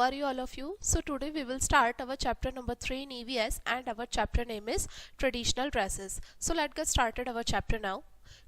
How are you all of you? So today we will start our chapter number 3 in EVS and our chapter name is traditional dresses. So let's get started our chapter now.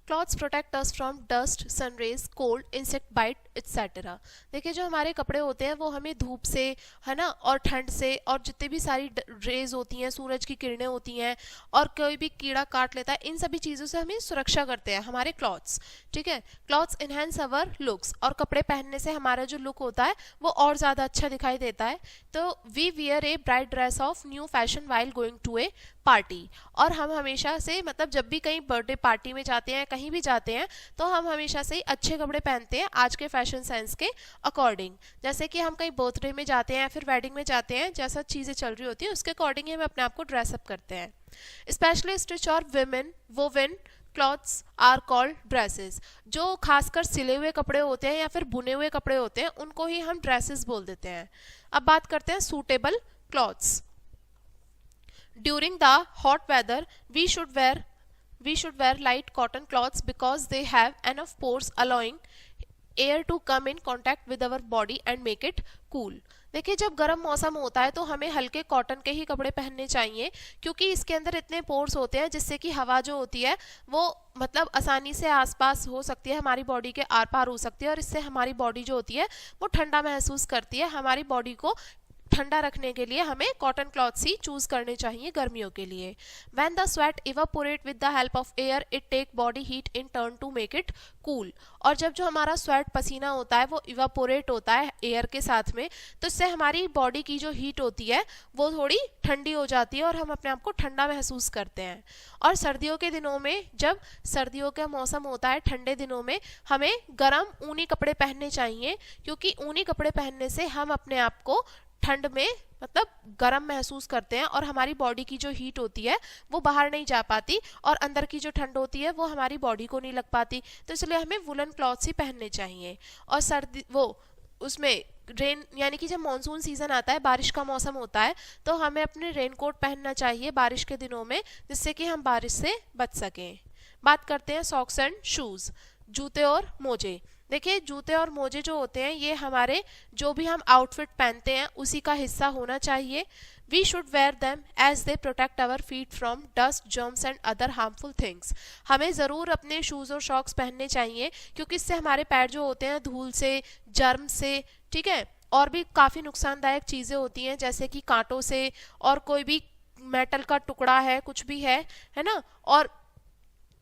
Clothes protect us from dust, sun rays, cold, insect bite, etc. देखिए जो हमारे कपड़े होते हैं वो हमें धूप से, है ना, और ठंड से, और जितनी भी सारी रेज होती हैं, सूरज की किरणें होती हैं, और कोई भी कीड़ा काट लेता है, इन सभी चीज़ों से हमें सुरक्षा करते हैं हमारे क्लॉथ्स. ठीक है, क्लॉथ्स इनहेंस अवर लुक्स, और कपड़े पहनने से हमारा जो लुक होता है वो और ज़्यादा अच्छा दिखाई देता है. तो we wear a bright dress of new fashion while going to a party, और हम हमेशा से, मतलब जब भी कहीं बर्थडे पार्टी में जाते हैं, कहीं भी जाते हैं, तो हम हमेशा से ही अच्छे कपड़े पहनते हैं आज के फैशन सेंस के अकॉर्डिंग. जैसे कि हम कहीं बर्थडे में जाते हैं, फिर वेडिंग में जाते हैं, जैसा चीज़ें चल रही होती है उसके अकॉर्डिंग ही हम अपने आप को ड्रेसअप करते हैं. स्पेशली स्टिच और woven clothes are called dresses. जो खासकर सिले हुए कपड़े होते हैं या फिर बुने हुए कपड़े होते हैं उनको ही हम ड्रेसेस बोल देते हैं. अब बात करते हैं suitable clothes. During the hot weather, we should wear light cotton cloths because they have enough pores allowing air to come in contact with our body and make it cool. देखिए जब गर्म मौसम होता है तो हमें हल्के कॉटन के ही कपड़े पहनने चाहिए, क्योंकि इसके अंदर इतने पोर्स होते हैं जिससे कि हवा जो होती है वो मतलब आसानी से आसपास हो सकती है, हमारी बॉडी के आर पार हो सकती है, और इससे हमारी बॉडी जो होती है वो ठंडा महसूस करती है. हमारी बॉडी को ठंडा रखने के लिए हमें कॉटन क्लॉथ्स ही चूज करने चाहिए गर्मियों के लिए. When the sweat evaporate with the help of air, it take body heat in turn to make it cool. और जब जो हमारा स्वेट पसीना होता है वो इवापोरेट होता है एयर के साथ में, तो इससे हमारी बॉडी की जो हीट होती है वो थोड़ी ठंडी हो जाती है और हम अपने आप को ठंडा महसूस करते हैं. और सर्दियों के दिनों में, जब सर्दियों का मौसम होता है, ठंडे दिनों में हमें गर्म ऊनी कपड़े पहनने चाहिए, क्योंकि ऊनी कपड़े पहनने से हम अपने आप को ठंड में मतलब गर्म महसूस करते हैं और हमारी बॉडी की जो हीट होती है वो बाहर नहीं जा पाती, और अंदर की जो ठंड होती है वो हमारी बॉडी को नहीं लग पाती. तो इसलिए हमें वुलन क्लॉथ्स ही पहनने चाहिए. और सर्दी वो उसमें रेन, यानी कि जब मानसून सीजन आता है, बारिश का मौसम होता है, तो हमें अपने रेनकोट पहनना चाहिए बारिश के दिनों में, जिससे कि हम बारिश से बच सकें. बात करते हैं सॉक्स एंड शूज, जूते और मोजे. देखिए जूते और मोजे जो होते हैं ये हमारे जो भी हम आउटफिट पहनते हैं उसी का हिस्सा होना चाहिए. We should wear them as they protect our feet from dust, germs and other harmful things. हमें ज़रूर अपने शूज़ और सॉक्स पहनने चाहिए, क्योंकि इससे हमारे पैर जो होते हैं धूल से, जर्म से, ठीक है, और भी काफ़ी नुकसानदायक चीज़ें होती हैं, जैसे कि कांटों से, और कोई भी मेटल का टुकड़ा है, कुछ भी है ना, और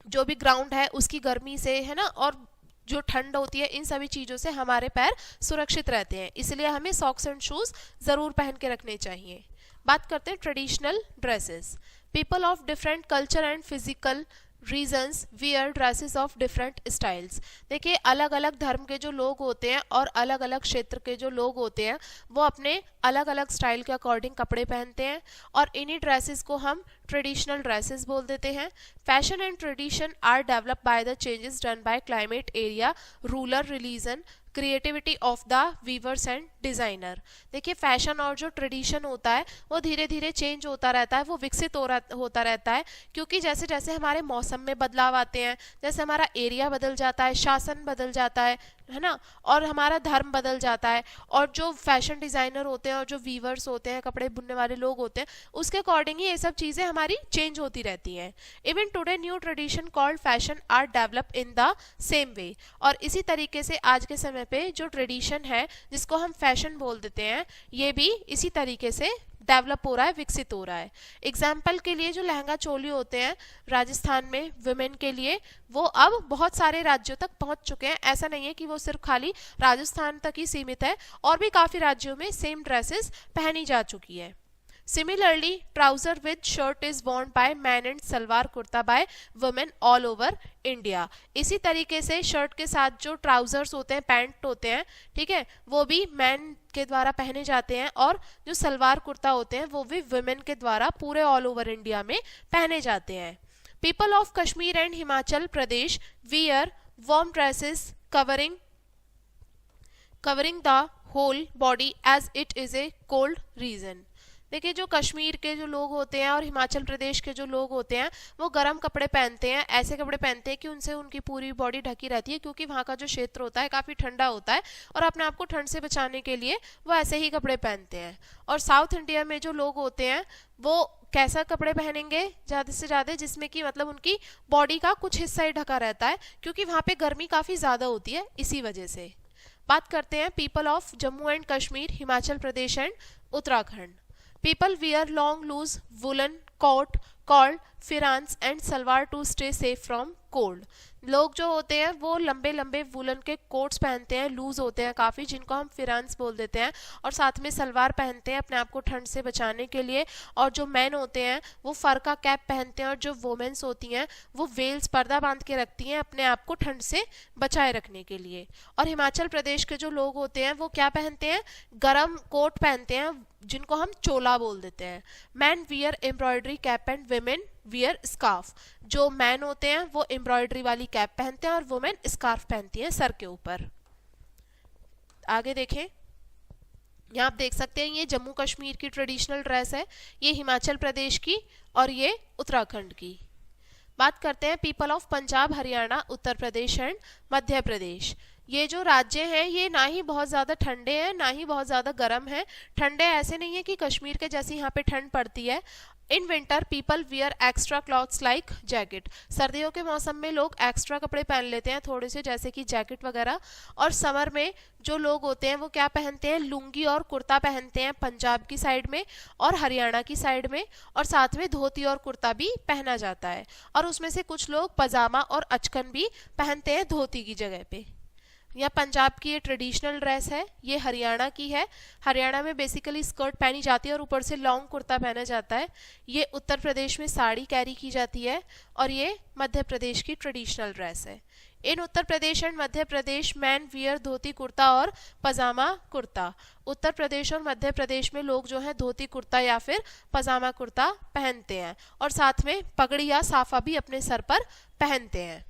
जो भी ग्राउंड है उसकी गर्मी से, है ना, और जो ठंड होती है, इन सभी चीज़ों से हमारे पैर सुरक्षित रहते हैं. इसलिए हमें सॉक्स एंड शूज़ ज़रूर पहन के रखने चाहिए. बात करते हैं traditional dresses. People of different culture and physical reasons wear dresses of different styles. देखिए अलग अलग धर्म के जो लोग होते हैं और अलग अलग क्षेत्र के जो लोग होते हैं वो अपने अलग अलग स्टाइल के अकॉर्डिंग कपड़े पहनते हैं, और इन्हीं ड्रेसेस को हम ट्रेडिशनल ड्रेसेस बोल देते हैं. Fashion and tradition are develop by the changes done by climate, area, rural, religion, creativity of the weavers and designer. देखिए फैशन और जो ट्रेडिशन होता है वो धीरे धीरे चेंज होता रहता है, वो विकसित होता रहता है, क्योंकि जैसे जैसे हमारे मौसम में बदलाव आते हैं, जैसे हमारा एरिया बदल जाता है, शासन बदल जाता है ना, और हमारा धर्म बदल जाता है, और जो फैशन डिज़ाइनर होते हैं और जो वीवर्स होते हैं, कपड़े बुनने वाले लोग होते हैं, उसके अकॉर्डिंग ही ये सब चीज़ें हमारी चेंज होती रहती हैं. Even today new tradition called fashion are develop in the same way. और इसी तरीके से आज के समय पे जो ट्रेडिशन है जिसको हम फैशन बोल देते हैं, ये भी इसी तरीके से डेवलप हो रहा है, विकसित हो रहा है. एग्जाम्पल के लिए जो लहंगा चोली होते हैं राजस्थान में वुमेन के लिए, वो अब बहुत सारे राज्यों तक पहुंच चुके हैं. ऐसा नहीं है कि वो सिर्फ खाली राजस्थान तक ही सीमित है, और भी काफ़ी राज्यों में सेम ड्रेसेस पहनी जा चुकी है. Similarly, trouser with shirt is worn by men and salwar kurta by women all over India. इसी तरीके से शर्ट के साथ जो ट्राउजर्स होते हैं, पैंट होते हैं, ठीक है, वो भी मैन के द्वारा पहने जाते हैं, और जो सलवार कुर्ता होते हैं वो भी वुमेन के द्वारा पूरे ऑल ओवर इंडिया में पहने जाते हैं. People of Kashmir and Himachal Pradesh wear warm dresses covering the whole body as it is a cold region. देखिए जो कश्मीर के जो लोग होते हैं और हिमाचल प्रदेश के जो लोग होते हैं वो गर्म कपड़े पहनते हैं, ऐसे कपड़े पहनते हैं कि उनसे उनकी पूरी बॉडी ढकी रहती है, क्योंकि वहाँ का जो क्षेत्र होता है काफ़ी ठंडा होता है और अपने आप को ठंड से बचाने के लिए वो ऐसे ही कपड़े पहनते हैं। और साउथ इंडिया में जो लोग होते हैं वो कैसा कपड़े पहनेंगे ज़्यादा से ज़्यादा, जिसमें कि मतलब उनकी बॉडी का कुछ हिस्सा ही ढका रहता है, क्योंकि वहाँ पे गर्मी काफ़ी ज़्यादा होती है इसी वजह से। बात करते हैं people of Jammu and Kashmir, Himachal Pradesh and Uttarakhand. People wear long loose woolen coat called pherans and salwar to stay safe from cold. लोग जो होते हैं वो लंबे लंबे वुलन के कोट्स पहनते हैं, लूज होते हैं काफ़ी, जिनको हम फिरांस बोल देते हैं, और साथ में सलवार पहनते हैं अपने आप को ठंड से बचाने के लिए। और जो मैन होते हैं वो फर का कैप पहनते हैं, और जो वोमेंस होती हैं वो वेल्स पर्दा बांध के रखती हैं अपने आप को ठंड से बचाए रखने के लिए। और हिमाचल प्रदेश के जो लोग होते हैं वो क्या पहनते हैं, गर्म कोट पहनते हैं जिनको हम चोला बोल देते हैं। Man wear embroidery cap and women wear scarf. जो मैन होते हैं वो एम्ब्रॉयडरी वाली कैप पहनते हैं और वुमेन स्कार्फ पहनती हैं सर के ऊपर। आगे देखें, यहाँ आप देख सकते हैं ये जम्मू कश्मीर की ट्रेडिशनल ड्रेस है, ये हिमाचल प्रदेश की और ये उत्तराखंड की। बात करते हैं people of Punjab, Haryana, Uttar Pradesh and Madhya Pradesh. ये जो राज्य हैं ये ना ही बहुत ज़्यादा ठंडे हैं ना ही बहुत ज़्यादा गर्म हैं। ठंडे ऐसे नहीं है कि कश्मीर के जैसी यहाँ पे ठंड पड़ती है। In winter people wear extra clothes like jacket. सर्दियों के मौसम में लोग एक्स्ट्रा कपड़े पहन लेते हैं थोड़े से, जैसे कि जैकेट वगैरह। और समर में जो लोग होते हैं वो क्या पहनते हैं, लुंगी और कुर्ता पहनते हैं पंजाब की साइड में और हरियाणा की साइड में, और साथ में धोती और कुर्ता भी पहना जाता है। और उसमें से कुछ लोग पजामा और अचकन भी पहनते हैं धोती की जगह पे। यह पंजाब की ये ट्रेडिशनल ड्रेस है, ये हरियाणा की है। हरियाणा में बेसिकली स्कर्ट पहनी जाती है और ऊपर से लॉन्ग कुर्ता पहना जाता है। ये उत्तर प्रदेश में साड़ी कैरी की जाती है और ये मध्य प्रदेश की ट्रेडिशनल ड्रेस है। In Uttar Pradesh and Madhya Pradesh men wear dhoti kurta और पजामा कुर्ता। उत्तर प्रदेश और मध्य प्रदेश में लोग जो है धोती कुर्ता या फिर पजामा कुर्ता पहनते हैं और साथ में पगड़ी या साफा भी अपने सर पर पहनते हैं।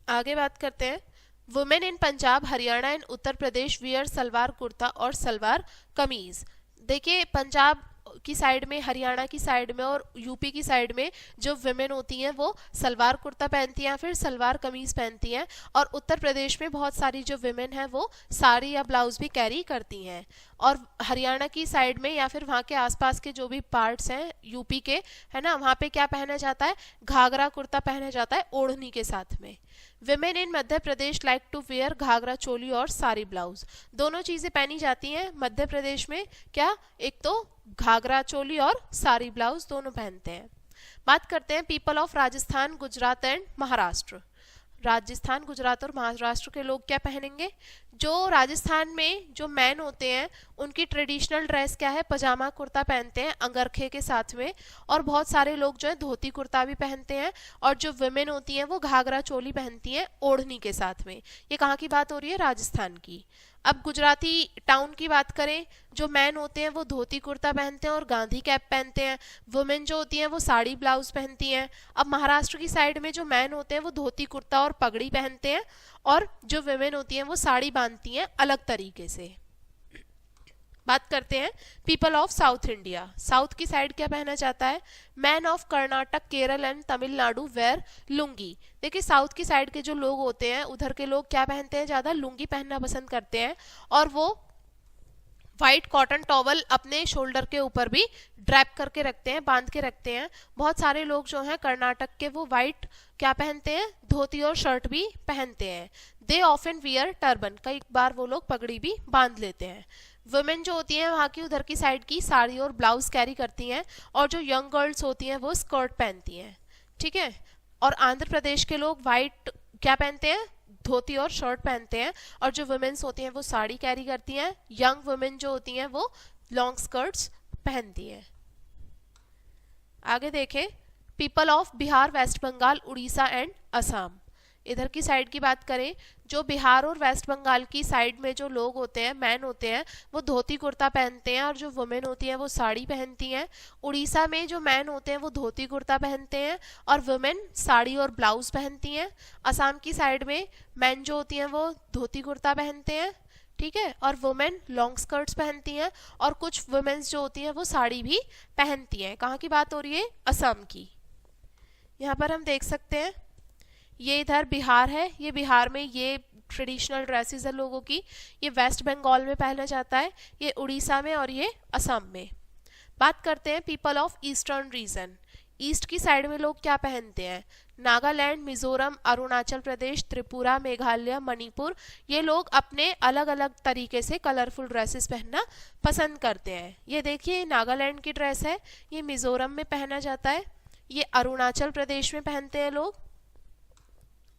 आगे बात करते हैं, women in Punjab, Haryana and Uttar Pradesh wear salwar kurta और सलवार कमीज। देखिए पंजाब की साइड में, हरियाणा की साइड में और यूपी की साइड में जो विमेन होती हैं वो सलवार कुर्ता पहनती हैं फिर सलवार कमीज पहनती हैं। और उत्तर प्रदेश में बहुत सारी जो विमेन हैं वो साड़ी या ब्लाउज भी कैरी करती हैं। और हरियाणा की साइड में या फिर वहाँ के आसपास के जो भी पार्ट्स हैं यूपी के, है ना, वहाँ पे क्या पहना जाता है, घाघरा कुर्ता पहना जाता है ओढ़नी के साथ में। Women in Madhya Pradesh like to wear ghagra choli और साड़ी ब्लाउज। दोनों चीजें पहनी जाती हैं मध्य प्रदेश में, क्या, एक तो घाघरा चोली और साड़ी ब्लाउज दोनों पहनते हैं। बात करते हैं people of Rajasthan, Gujarat and Maharashtra. Rajasthan, Gujarat और महाराष्ट्र के लोग क्या पहनेंगे, जो राजस्थान में जो मैन होते हैं उनकी ट्रेडिशनल ड्रेस क्या है, पजामा कुर्ता पहनते हैं अंगरखे के साथ में, और बहुत सारे लोग जो है धोती कुर्ता भी पहनते हैं। और जो विमेन होती हैं वो घाघरा चोली पहनती हैं ओढ़नी के साथ में। ये कहाँ की बात हो रही है, राजस्थान की। अब गुजराती टाउन की बात करें, जो मैन होते हैं वो धोती कुर्ता पहनते हैं और गांधी कैप पहनते हैं। वुमेन जो होती हैं वो साड़ी ब्लाउज पहनती हैं। अब महाराष्ट्र की साइड में जो मैन होते हैं वो धोती कुर्ता और पगड़ी पहनते हैं, और जो वुमेन होती हैं वो साड़ी बांधती हैं अलग तरीके से। बात करते हैं people of South India. South की साइड क्या पहना जाता है, man of Karnataka, Kerala and Tamil Nadu wear lungi. देखिए साउथ की साइड के जो लोग होते हैं उधर के लोग क्या पहनते हैं, ज्यादा लुंगी पहनना पसंद करते हैं, और वो व्हाइट कॉटन टॉवल अपने शोल्डर के ऊपर भी ड्रैप करके रखते हैं, बांध के रखते हैं। बहुत सारे लोग जो हैं कर्नाटक के वो व्हाइट क्या पहनते हैं, धोती और शर्ट भी पहनते हैं। दे ऑफन वियर टर्बन, कई बार वो लोग पगड़ी भी बांध लेते हैं। वुमेन जो होती हैं वहाँ की उधर की साइड की साड़ी और ब्लाउज कैरी करती हैं, और जो यंग गर्ल्स होती हैं वो स्कर्ट पहनती हैं, ठीक है। और आंध्र प्रदेश के लोग व्हाइट क्या पहनते हैं, धोती और शर्ट पहनते हैं, और जो वुमेन्स होती हैं वो साड़ी कैरी करती हैं। यंग वुमेन जो होती हैं वो लॉन्ग स्कर्ट्स पहनती हैं। आगे देखें, people of Bihar, West Bengal, Orissa and Assam. इधर की साइड की बात करें, जो बिहार और वेस्ट बंगाल की साइड में जो लोग होते हैं, मैन होते हैं, वो धोती कुर्ता पहनते हैं, और जो वुमेन होती हैं वो साड़ी पहनती हैं। उड़ीसा में जो मैन होते हैं वो धोती कुर्ता पहनते हैं और वुमेन साड़ी और ब्लाउज पहनती हैं। असम की साइड में मैन जो होती हैं वो धोती कुर्ता पहनते हैं, ठीक है। और वुमेन लॉन्ग स्कर्ट्स पहनती हैं और कुछ वुमेन्स जो होती हैं वो साड़ी भी पहनती हैं। कहाँ की बात हो रही है? असम की। यहाँ पर हम देख सकते हैं ये इधर बिहार है, ये बिहार में ये ट्रेडिशनल ड्रेसेस है लोगों की। ये वेस्ट बंगाल में पहना जाता है, ये उड़ीसा में और ये असम में। बात करते हैं people of eastern region. East की साइड में लोग क्या पहनते हैं? नागालैंड, मिजोरम, अरुणाचल प्रदेश, त्रिपुरा, मेघालय, मणिपुर, ये लोग अपने अलग अलग तरीके से कलरफुल ड्रेसेस पहनना पसंद करते हैं। ये देखिए नागालैंड की ड्रेस है, ये मिजोरम में पहना जाता है, ये अरुणाचल प्रदेश में पहनते हैं लोग।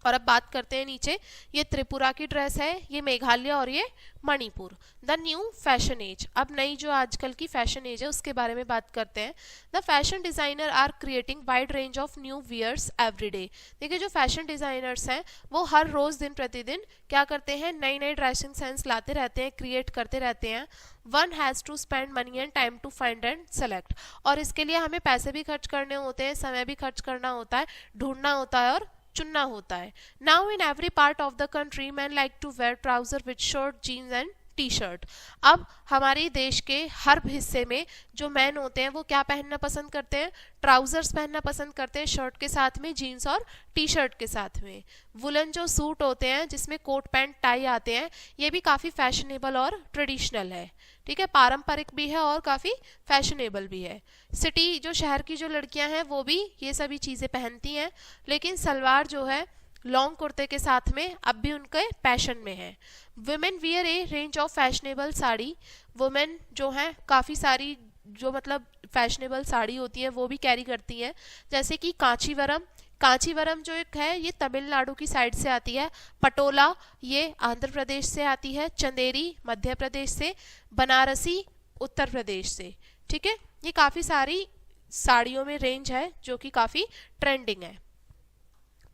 और अब बात करते हैं नीचे, ये त्रिपुरा की ड्रेस है, ये मेघालय और ये Manipur. The new fashion age, अब नई जो आजकल की फैशन एज है उसके बारे में बात करते हैं। The fashion designer are creating wide range of new wears every day. देखिए जो फैशन डिजाइनर्स हैं वो हर रोज दिन प्रतिदिन क्या करते हैं? नई नई ड्रेसिंग सेंस लाते रहते हैं, क्रिएट करते रहते हैं। One has to spend money and time to find and select, और इसके लिए हमें पैसे भी खर्च करने होते हैं, समय भी खर्च करना होता है, ढूंढना होता है और चुनना होता है। Now in every part of the country man like to wear trouser with shirt, jeans and T shirt. अब हमारे देश के हर हिस्से में जो मैन होते हैं वो क्या पहनना पसंद करते हैं? ट्राउजर्स पहनना पसंद करते हैं, शर्ट के साथ में, जीन्स और टी शर्ट के साथ में। वुलन जो सूट होते हैं जिसमें कोट पैंट टाई आते हैं, ये भी काफ़ी फैशनेबल और ट्रेडिशनल है। ठीक है, पारंपरिक भी है और काफ़ी फैशनेबल भी है। सिटी जो शहर की जो लड़कियां हैं वो भी ये सभी चीज़ें पहनती हैं, लेकिन सलवार जो है लॉन्ग कुर्ते के साथ में अब भी उनके पैशन में है। Women wear A range of fashionable sari, women जो हैं काफ़ी सारी जो मतलब फैशनेबल साड़ी होती है वो भी कैरी करती हैं, जैसे कि कांचीवरम। कांचीवरम जो एक है ये तमिलनाडु की साइड से आती है, पटोला ये आंध्र प्रदेश से आती है, चंदेरी मध्य प्रदेश से, बनारसी उत्तर प्रदेश से। ठीक है, ये काफ़ी सारी साड़ियों में रेंज है जो कि काफ़ी ट्रेंडिंग है।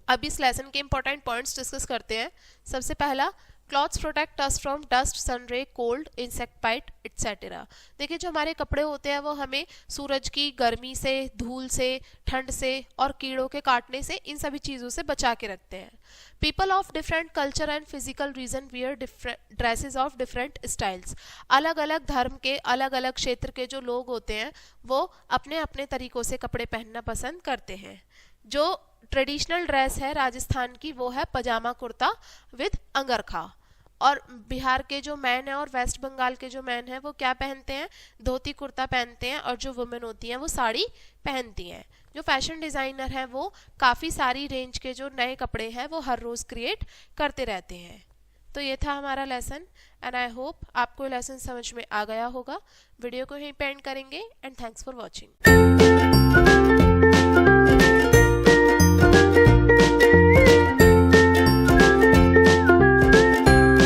अब इस लेसन के इंपॉर्टेंट पॉइंट्स डिस्कस करते हैं। सबसे पहला, clothes protect us from dust, sunray, cold, insect bite etcetera. देखिए जो हमारे कपड़े होते हैं वो हमें सूरज की गर्मी से, धूल से, ठंड से और कीड़ों के काटने से, इन सभी चीज़ों से बचा के रखते हैं। People of different culture and physical reason wear different dresses of different styles. अलग अलग धर्म के, अलग अलग क्षेत्र के जो लोग होते हैं वो अपने अपने तरीकों से कपड़े पहनना पसंद करते हैं। जो ट्रेडिशनल ड्रेस है राजस्थान की वो है पजामा कुर्ता विद अंगरखा, और बिहार के जो मैन है और वेस्ट बंगाल के जो मैन है वो क्या पहनते हैं? धोती कुर्ता पहनते हैं, और जो वुमेन होती हैं वो साड़ी पहनती हैं। जो फैशन डिज़ाइनर हैं वो काफ़ी सारी रेंज के जो नए कपड़े हैं वो हर रोज़ क्रिएट करते रहते हैं। तो ये था हमारा लेसन, एंड आई होप आपको लेसन समझ में आ गया होगा। वीडियो को यहीं पे एंड करेंगे, एंड थैंक्स फॉर वॉचिंग।